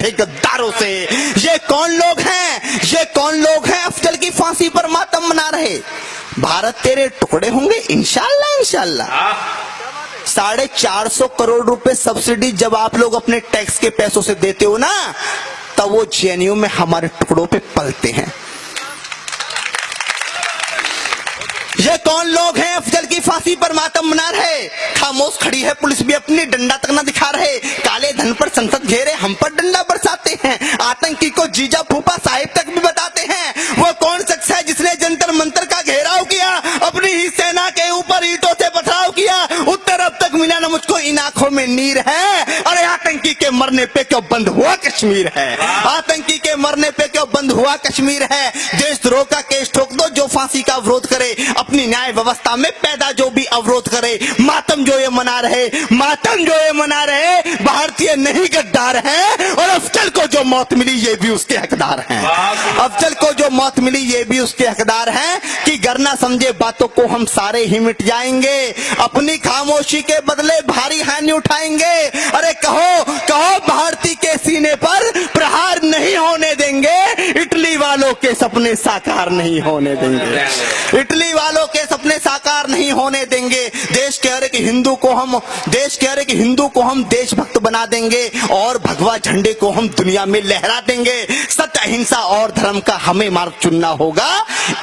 बैठे गद्दारों से। ये कौन लोग हैं, ये कौन लोग हैं अफजल की फांसी पर मातम मना रहे। भारत तेरे टुकड़े होंगे इंशाल्लाह इंशाल्लाह। 450 करोड़ रुपए सब्सिडी जब आप लोग अपने टैक्स के पैसों से देते हो ना, तब वो जेएनयू में हमारे टुकड़ों पे पलते हैं। ये कौन लोग हैं अफजल की फांसी पर मातम मना रहे। खामोश खड़ी है पुलिस भी, अपनी डंडा तक ना दिखा रहे। काले धन पर संसद घेरे, हम पर डंडा बरसाते हैं। आतंकी को जीजा फूफा साहिब तक भी बताते हैं। वो कौन शख्स है जिसने जंतर मंतर का घेराव किया, अपनी ही सेना के ऊपर ईंटों से पथराव किया। उत्तर अब तक मिला ना मुझको, इन आंखों में नीर है। अरे आतंकी के मरने पे क्यों बंद हुआ कश्मीर है, आतंकी के मरने पे क्यों बंद हुआ कश्मीर है। देशद्रोह का केस ठोक दो जो फांसी का विरोध करे, अपनी न्याय व्यवस्था में पैदा जो भी अवरोध करे। मातम जो ये मना रहे, मातम जो ये मना रहे, भारतीय नहीं गद्दार हैं। और अफजल को जो मौत मिली ये भी उसके हकदार हैं। अफजल को जो मौत मिली ये भी उसके हकदार हैं कि गर ना समझे बातों को हम सारे ही मिट जाएंगे। अपनी खामोशी के बदले भारी हानि उठाएंगे। अरे कहो कहो भारती के सीने पर प्रहार नहीं होने देंगे। इटली वालों के सपने साकार नहीं होने देंगे, इटली वालों के सपने साकार नहीं होने देंगे। देश के हर एक हिंदू को हम देशभक्त बना देंगे और भगवा झंडे को हम दुनिया में लहरा देंगे। सत्य अहिंसा और धर्म का हमें मार्ग चुनना होगा।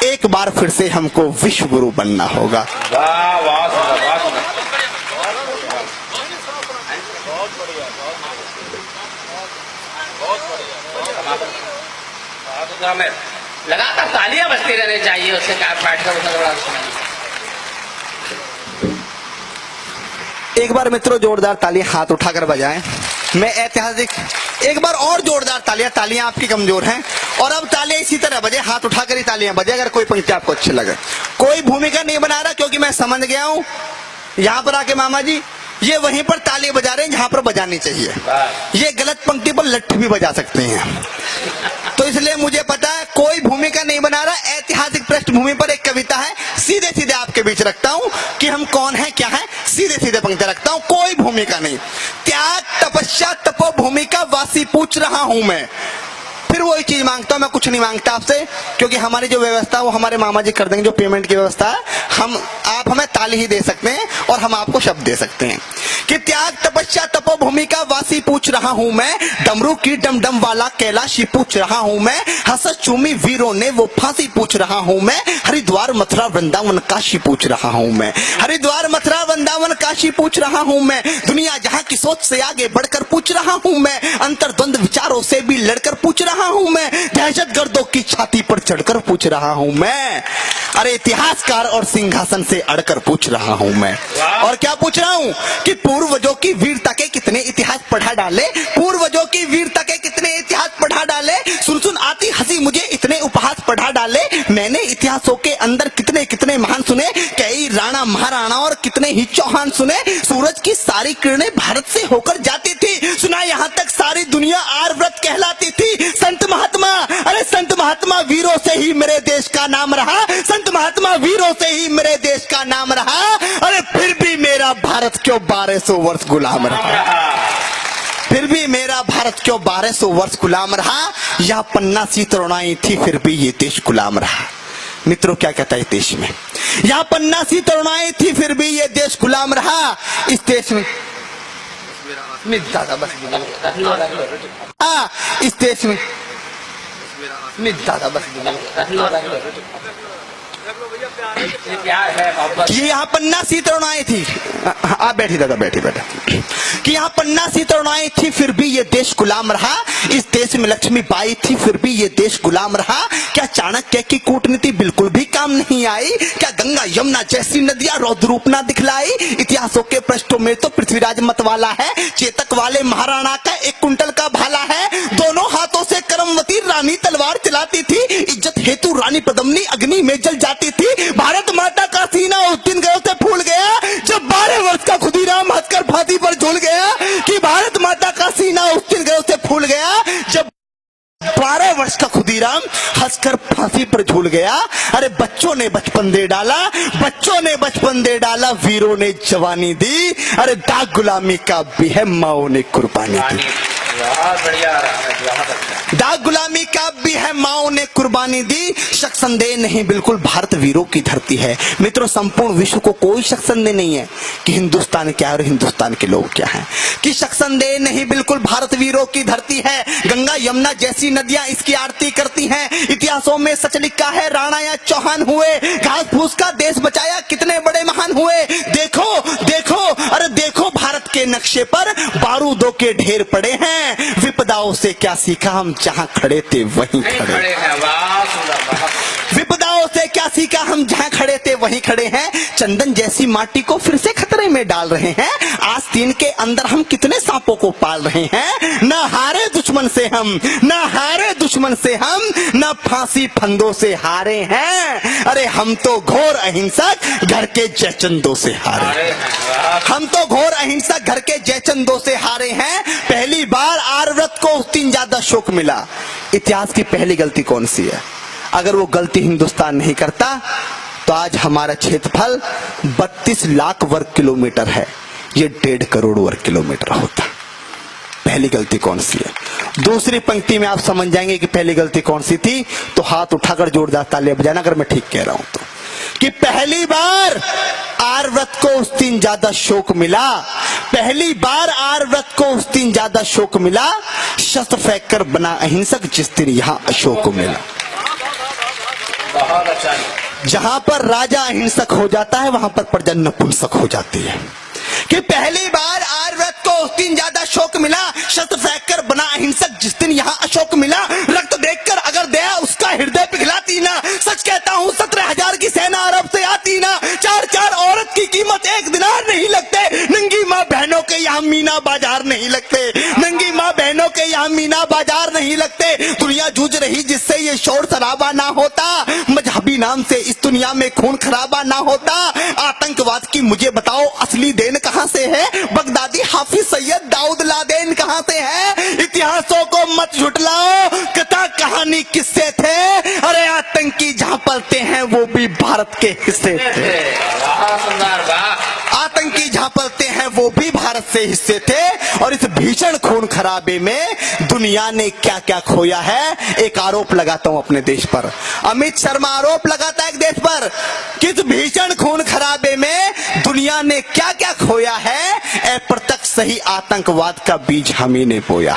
एक बार फिर से हमको विश्व गुरु बनना होगा। लगातार तालियां बजती रहनी चाहिए, उससे बैठकर एक बार मित्रों जोरदार तालियां हाथ उठाकर बजाएं। मैं ऐतिहासिक एक बार और जोरदार तालियां आपकी कमजोर हैं। और अब तालियां इसी तरह बजे, हाथ उठाकर ही तालियां बजे अगर कोई पंक्ति आपको अच्छी लगे। कोई भूमिका नहीं बना रहा, क्योंकि मैं समझ गया हूं यहां पर आके मामा जी ये वहीं पर ताली बजा रहे हैं जहां पर बजानी चाहिए। ये गलत पंक्ति पर लट्ठी भी बजा सकते हैं, तो इसलिए मुझे पता है कोई भूमिका नहीं बना रहा। ऐतिहासिक पृष्ठभूमि पर एक कविता है, सीधे सीधे आपके बीच रखता हूं कि हम कौन है क्या है, सीधे सीधे पंक्ति रखता हूं, कोई भूमिका नहीं। त्याग तपस्या तपो भूमिका वासी पूछ रहा हूं मैं। फिर वही चीज मांगता हूं, मैं कुछ नहीं मांगता आपसे, क्योंकि हमारी जो व्यवस्था है वो हमारे मामा जी कर देंगे। जो पेमेंट की व्यवस्था है आप हमें ताली ही दे सकते हैं और हम आपको शब्द दे सकते हैं कि त्याग तपस्या तपो भूमिका वासी पूछ रहा हूं मैं। डमरू की डमडम वाला कैलाशी पूछ रहा हूं मैं। हसत चूमी वीरों ने वो फांसी पूछ रहा हूं मैं। हरिद्वार मथुरा वृंदावन काशी पूछ रहा हूं मैं। हरिद्वार मथुरा वृंदावन काशी पूछ रहा हूं मैं। दुनिया जहां की सोच से आगे बढ़कर पूछ रहा हूं मैं। अंतर्द्वंद विचारों से भी लड़कर पूछ रहा हूं मैं। दहशतगर्दों की छाती पर चढ़कर पूछ रहा हूं मैं। अरे इतिहासकार और सिंहासन से अड़कर पूछ रहा हूं मैं। और क्या पूछ रहा हूं कि पूर्वजों की वीरता के कितने इतिहास पढ़ा डाले, पूर्वजों की वीरता के कितने इतिहास पढ़ा डाले। सुन सुन आती हंसी मुझे इतने उपहास पढ़ा डाले। मैंने इतिहासों के अंदर कितने कितने महान सुने, कई राणा महाराणा और कितने ही चौहान सुने। सूरज की सारी किरणें भारत से होकर जाती थी, सुना यहाँ तक सारी दुनिया आर्यव्रत कहलाती थी। संत महात्मा, अरे संत महात्मा वीरों से ही मेरे देश का नाम रहा। संत महात्मा वीरों से ही मेरे देश का नाम रहा। अरे फिर भी मेरा भारत क्यों 1200 वर्ष गुलाम रहा, फिर भी मेरा भारत क्यों 1200 वर्ष गुलाम रहा। यह पन्ना सी तरुणाई थी फिर भी ये देश गुलाम रहा। मित्रों क्या कहता है इस देश में, यह पन्ना सी तरुणाई थी फिर भी ये देश गुलाम रहा। इस देश में इस देश में कि यहाँ पन्ना सी तरुणाई थी, आप बैठी दादा बैठी बैठा, कि यहाँ पन्ना सी तरुणाई थी फिर भी ये देश गुलाम रहा। इस देश में लक्ष्मी बाई थी फिर भी ये देश गुलाम रहा। क्या चाणक्य की कूटनीति बिल्कुल भी काम नहीं आई, क्या गंगा यमुना जैसी नदियां रौद्र रूप ना दिखलाई। इतिहासों के पृष्ठों में तो पृथ्वीराज मतवाला है, चेतक वाले महाराणा का 1 कुंटल का भाला है। दोनों हाथों से करमवती रानी तलवार चलाती थी, इज्जत हेतु रानी पद्मिनी अग्नि में जल जाती थी। भारत माता का सीना उस दिन गर्व से फूल गया जब 12 वर्ष का खुदीराम हंसकर फांसी पर झूल गया। कि भारत माता का सीना उस दिन गर्व से फूल गया जब 12 वर्ष का खुदीराम हंसकर फांसी पर झूल गया। अरे बच्चों ने बचपन दे डाला, बच्चों ने बचपन दे डाला, वीरों ने जवानी दी। अरे दाग गुलामी का भी है, माओ ने कुर्बानी दी। बहुत बढ़िया रहमत, बहुत अच्छा। दाग गुलामी का भी है, माओ ने कुर्बानी दी, शक संदेह नहीं बिल्कुल भारत वीरों की धरती है। मित्रों, संपूर्ण विश्व को कोई शक संदेह नहीं है कि हिंदुस्तान क्या है और हिंदुस्तान के लोग क्या हैं, कि शक संदेह नहीं बिल्कुल भारत वीरों की धरती है। गंगा यमुना जैसी नदियां इसकी आरती करती हैं। इतिहासों में सच लिखा है, राणा या चौहान हुए, घास फूस का देश बचाया, कितने बड़े महान हुए। देखो देखो, अरे देखो, भारत के नक्शे पर बारूदों के ढेर पड़े हैं। विपदाओं से क्या सीखा, हम जहां खड़े थे वहीं खड़े। हैं, बहुत सुंदर, बहुत। विपदाओं से क्या सीखा, हम जहां खड़े थे वहीं खड़े हैं। चंदन जैसी माटी को फिर से खतरे में डाल रहे हैं। आस्तीन के अंदर हम कितने सांपों को पाल रहे हैं। न हारे दुश्मन से हम, न हारे दुश्मन से हम, न फांसी फंदों से हारे हैं। अरे हम तो घोर अहिंसक घर के जयचंदों से हारे हैं। हम तो घोर अहिंसक घर के जयचंदों से हारे हैं। पहली बार आर्यव्रत को उस दिन ज्यादा शोक मिला। इतिहास की पहली गलती कौन सी है? अगर वो गलती हिंदुस्तान नहीं करता तो आज हमारा क्षेत्रफल 32 लाख वर्ग किलोमीटर है, ये 1.5 करोड़ वर्ग किलोमीटर होता। पहली गलती कौन सी है? दूसरी पंक्ति में आप समझ जाएंगे कि पहली गलती कौन सी थी। तो हाथ उठाकर जोरदार तालियां बजाना अगर मैं ठीक कह रहा हूं तो, कि पहली बार आर्यव्रत को उस दिन ज्यादा शोक मिला। पहली बार आर्यव्रत को उस दिन ज्यादा शोक मिला, शस्त्र फेंक कर बना अहिंसक जिस दिन यहां अशोक मिला। बहुत अच्छा। जहां पर राजा अहिंसक हो जाता है वहां पर प्रजा नपुंसक हो जाती है। कि पहली बार आर्यव्रत को उस दिन ज्यादा शोक मिला, शस्त्र फेंक कर बना अहिंसक जिस दिन यहां अशोक मिला। रक्त देखकर अगर दया उसका हृदय पिघलाती ना, सच कहता हूं 17,000 की सेना अरब से आती ना। 4 औरत की कीमत 1 दिनार नहीं लगते। नंगी माँ बहनों के यहाँ मीना बाजार नहीं लगते। नंगी माँ बहनों के यहाँ मीना बाजार नहीं लगते। दुनिया जूझ रही जिससे ये शोर शराबा ना होता, मजहबी नाम से इस दुनिया में खून खराबा ना होता। आतंकवाद की मुझे बताओ असली देन कहां से है? बगदादी हाफिज सैयद दाऊद लादेन कहां से है? इतिहासों को मत झुटलाओ, कथा कहानी किससे थे? अरे आतंकी जहां पलते हैं वो भी भारत के हिस्से थे। बहुत सुंदर, वाह। आतंकी जहां पलते हैं वो भी भारत से हिस्से थे। और इस भीषण खून खराबे में दुनिया ने क्या क्या खोया है। एक आरोप लगाता हूं अपने देश पर, अमित शर्मा आरोप लगाता है एक देश पर, किस भीषण खून खराबे में दुनिया ने क्या क्या खोया है। अप्रत्यक्ष सही आतंकवाद का बीज हम ही ने बोया।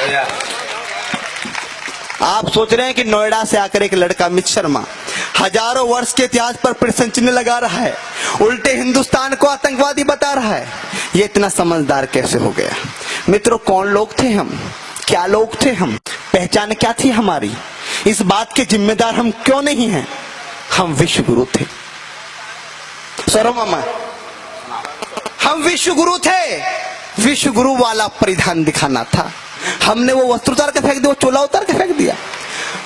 आप सोच रहे हैं कि नोएडा से आकर एक लड़का अमित शर्मा हजारों वर्ष के इतिहास पर प्रश्न चिन्ह लगा रहा है, उल्टे हिंदुस्तान को आतंकवादी बता रहा है। ये इतना समझदार कैसे हो गया? मित्रों, कौन लोग थे हम? क्या लोग थे हम? पहचान क्या थी हमारी? इस बात के जिम्मेदार हम क्यों नहीं हैं? हम विश्व गुरु थे। सरो मामा, हम विश्व गुरु थे। विश्व गुरु वाला परिधान दिखाना था। हमने वो वस्त्र उतार के फेंक दिया, वो चोला उतार के फेंक दिया।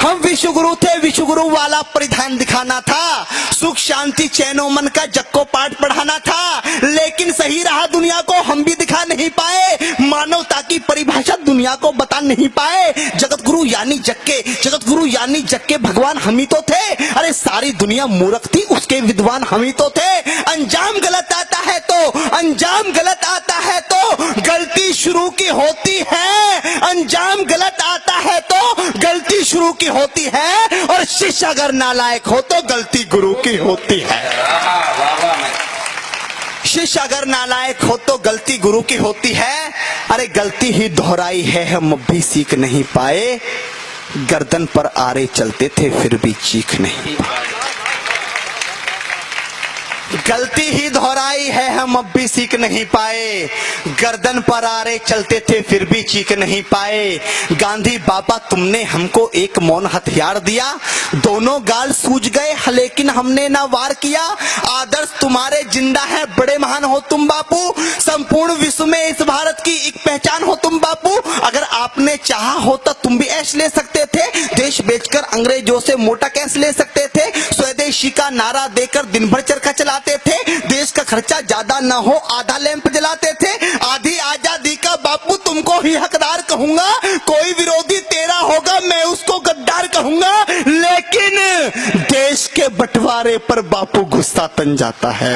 हम विश्व गुरु थे, विश्व गुरु वाला परिधान दिखाना था। सुख शांति चैनो मन का जग को पाठ पढ़ाना था। लेकिन सही रहा दुनिया को हम भी दिखा नहीं पाए। मानवता की परिभाषा दुनिया को बता नहीं पाए। जगत गुरु यानी जग के, जगत गुरु यानी जग के भगवान हम ही तो थे। अरे सारी दुनिया मूर्ख थी, उसके विद्वान हम ही तो थे। अंजाम गलत आता है तो, अंजाम गलत आता है तो गलती शुरू की होती है। अंजाम गलत आता है तो गलती शुरू की होती है। और शिष्य अगर नालायक हो तो गलती गुरु की होती है। शिष्य अगर नालायक हो तो गलती गुरु की होती है। अरे गलती ही दोहराई है, हम भी सीख नहीं पाए। गर्दन पर आरे चलते थे फिर भी चीख नहीं पाए। गलती ही दोहराई है, हम अब भी सीख नहीं पाए। गर्दन पर आरे चलते थे फिर भी चीख नहीं पाए। गांधी बाबा तुमने हमको एक मौन हथियार दिया। दोनों गाल सूज गए लेकिन हमने ना वार किया। आदर्श तुम्हारे जिंदा है, बड़े महान हो तुम बापू। संपूर्ण विश्व में इस भारत की एक पहचान हो तुम बापू। अगर आपने चाहा होता तुम भी ऐश ले सकते थे। देश बेचकर अंग्रेजों से मोटा कैश ले सकते थे। स्वदेशी का नारा देकर दिन भर चरखा चलाते थे। देश का खर्चा ज्यादा न हो आधा लैंप जलाते थे। आधी आजादी का बापू तुमको ही हकदार कहूंगा। कोई विरोधी तेरा होगा मैं उसको गद्दार कहूंगा। लेकिन देश के बंटवारे पर बापू गुस्सा तन जाता है।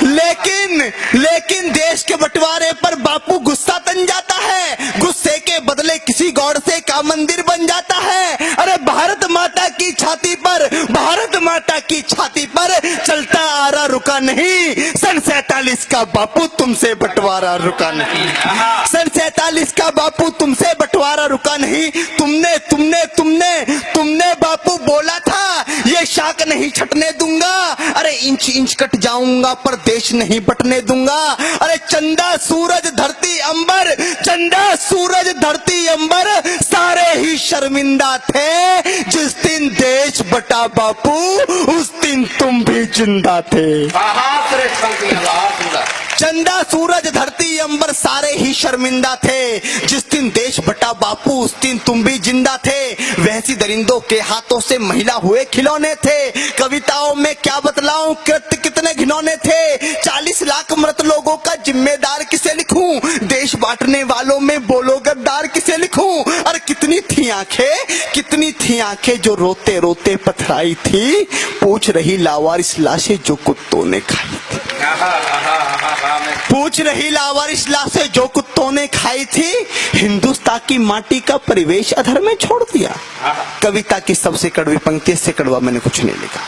लेकिन देश के बंटवारे पर बापू गुस्सा तन जाता है। गुस्सा के बदले किसी गॉड से का मंदिर बन जाता है। अरे भारत माता की छाती पर, भारत माता की छाती पर चलता आ रहा रुका नहीं। सन 47 का बापू तुमसे बंटवारा रुका नहीं। सन 47 का बापू तुमसे बंटवारा रुका नहीं। तुमने तुमने तुमने तुमने बापू बोला था ये शाख नहीं छटने दूंगा। अरे इंच इंच कट जाऊंगा पर देश नहीं बटने दूंगा। अरे चंदा सूरज धरती अंबर, चंदा सूरज धरती अंबर सारे ही शर्मिंदा थे। जिस दिन देश बटा बापू उस दिन तुम भी जिंदा थे। चंदा सूरज धरती अंबर सारे ही शर्मिंदा थे। जिस दिन देश बटा बापू उस दिन तुम भी जिंदा थे। वैसी दरिंदों के हाथों से महिला हुए खिलौने थे। कविताओं में क्या बतलाऊं कृत्य कितने घिनौने थे। 40 लाख मृत लोगों का जिम्मेदार किसे लिखूं। देश बांटने वालों में बोलो गद्दार किसे लिखूं। और कितनी थी आंखें, कितनी थी आंखें जो रोते रोते पथराई थी। पूछ रही लावारिस लाशें जो कुत्तों ने खाई थी। पूछ रही लावारिस लाशें जो कुत्तों ने खाई थी। हिंदुस्तान की माटी का परिवेश अधर में छोड़ दिया। कविता की सबसे कड़वी पंक्ति से कड़वा मैंने कुछ नहीं लिखा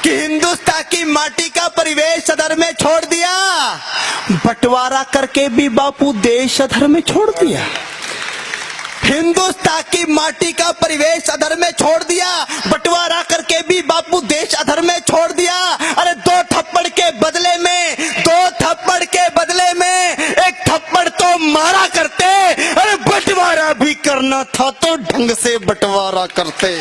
कि हिंदुस्तान की माटी का परिवेश अधर में छोड़ दिया। बंटवारा करके भी बापू देश अधर में छोड़ दिया। हिंदुस्तान की माटी का परिवेश अधर में छोड़ दिया। बंटवारा करके भी बापू देश अधर में छोड़ दिया। अरे दो थप्पड़ के बदले में, दो थप्पड़ के बदले में एक थप्पड़ तो मारा करते। अरे बंटवारा भी करना था तो ढंग से बंटवारा करते।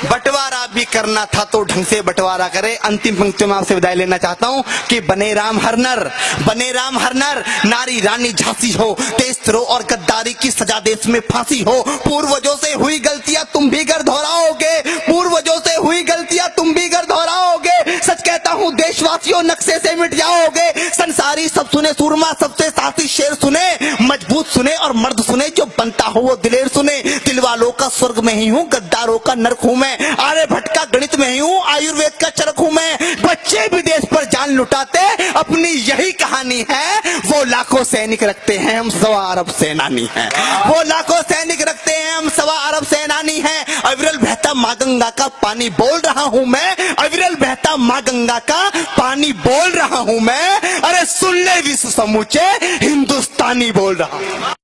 बंटवारा भी करना था तो ढंग से बंटवारा करे। अंतिम पंक्ति में आपसे विदाई लेना चाहता हूं कि बने राम हर नर, बने राम हर नर, नारी रानी झांसी हो। देशद्रोह और गद्दारी की सजा देश में फांसी हो। पूर्वजों से हुई गलतियां तुम भी घर दोहराओगे। पूर्वजों से हुई गलतियां तुम भी घर दोहराओगे। सच कहता हूं देशवासियों नक्शे से मिट जाओगे। संसारी सब सुने, सूरमा सबसे साथी शेर सुने। मजबूत सुने और मर्द सुने, जो बनता हो वो दिलेर सुने। दिल वालों का स्वर्ग में ही हूँ, गद्दारों का नरक हूं मैं। आर्यभट्ट का गणित में ही हूँ, आयुर्वेद का चरक हूं मैं। बच्चे विदेश पर जान लुटाते अपनी यही कहानी है। वो लाखों सैनिक रखते हैं, हम 1.25 अरब सेनानी हैं। वो लाखों सैनिक रखते हैं, हम 1.25 अरब सेनानी हैं। अविरल बहता माँ गंगा का पानी बोल रहा हूं मैं। अविरल बहता माँ गंगा का पानी बोल रहा हूं मैं। अरे सुन ले विश्व समूचे हिंदुस्तानी बोल रहा हूं।